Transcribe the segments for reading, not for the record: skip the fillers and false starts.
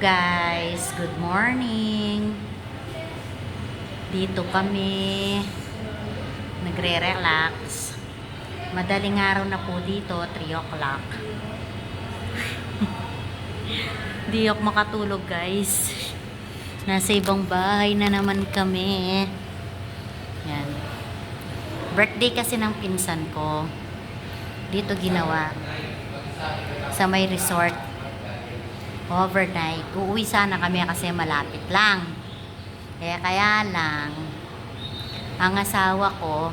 guys, good morning. Dito kami nagre-relax. Madaling araw na po dito, 3 o'clock. Di ako makatulog guys. Nasa ibang bahay na naman kami. Yan. Birthday kasi ng pinsan ko. Dito ginawa. Sa may resort. Overnight. Uuwi sana kami kasi malapit lang. Kaya lang, ang asawa ko,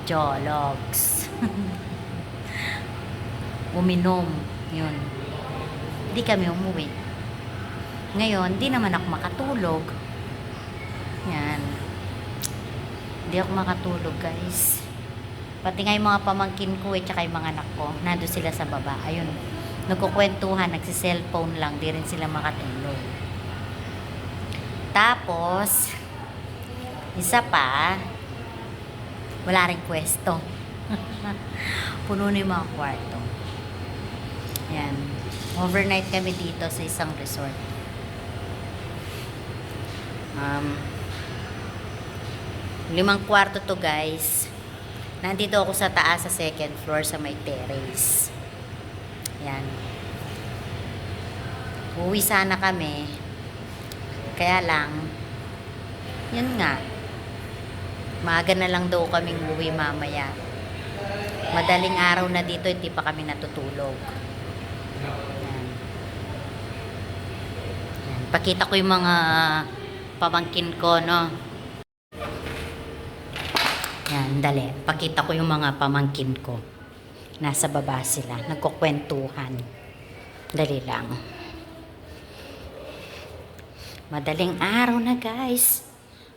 jologs. Uminom. Yun. Hindi kami umuwi. Ngayon, di naman ako makatulog. Yan. Hindi ako makatulog, guys. Pati nga yung mga pamangkin ko tsaka yung mga anak ko, nandun sila sa baba. Ayun. Nagkukwentuhan, nagsi-cellphone lang, di rin sila makatulog. Tapos, isa pa, wala rin pwesto. Puno na yung mga kwarto. Yan. Overnight kami dito sa isang resort. 5 kwarto to guys. Nandito ako sa taas sa second floor sa may terrace. Yan. Uwi sana kami. Kaya lang, yun nga. Maaga na lang daw kaming uwi mamaya. Madaling araw na dito, hindi pa kami natutulog. Yan. Yan. Pakita ko yung mga pamangkin ko, no? Yan, dali. Pakita ko yung mga pamangkin ko. Nasa baba sila. Nagkukwentuhan. Dali lang. Madaling araw na guys.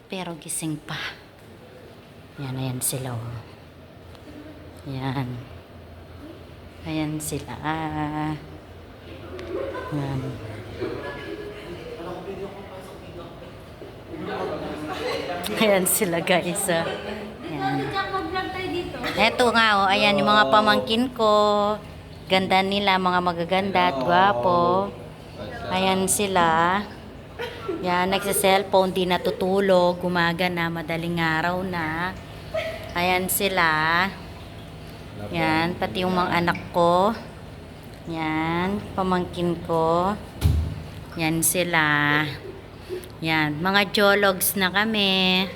Pero gising pa. Yan, ayan sila. Oh. Yan. Ayan sila. Yan. Ayan sila guys. Yan. Eto nga oh, ayan yung mga pamangkin ko. Ganda nila, mga magaganda at gwapo. Ayan sila. Yan, nagsa-cellphone, di natutulog. Umaga na, madaling araw na. Ayan sila. Yan, pati yung mga anak ko. Yan, pamangkin ko. Yan sila. Yan, mga jologs na kami.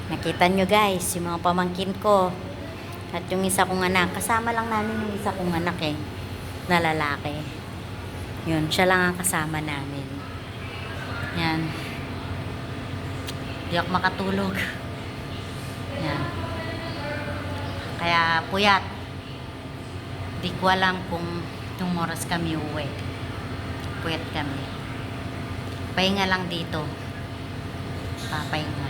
Nakita nyo guys, yung mga pamangkin ko. At yung isa kong anak. Kasama lang namin yung isa kong anak eh. Na lalaki. Yun, siya lang ang kasama namin. Yan. Di ako makatulog. Yan. Kaya puyat. Di ko alam kung itong oras kami uwi. Puyat kami. Pahinga lang dito. Papahinga.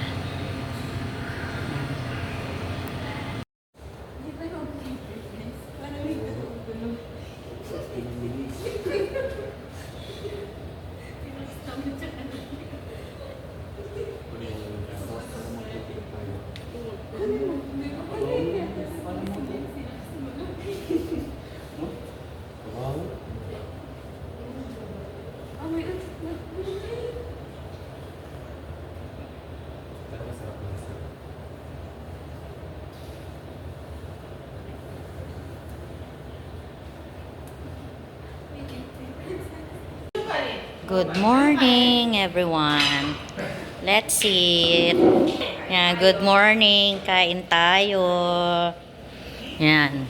Good morning, everyone. Let's eat. Yan, good morning. Kain tayo. Yan.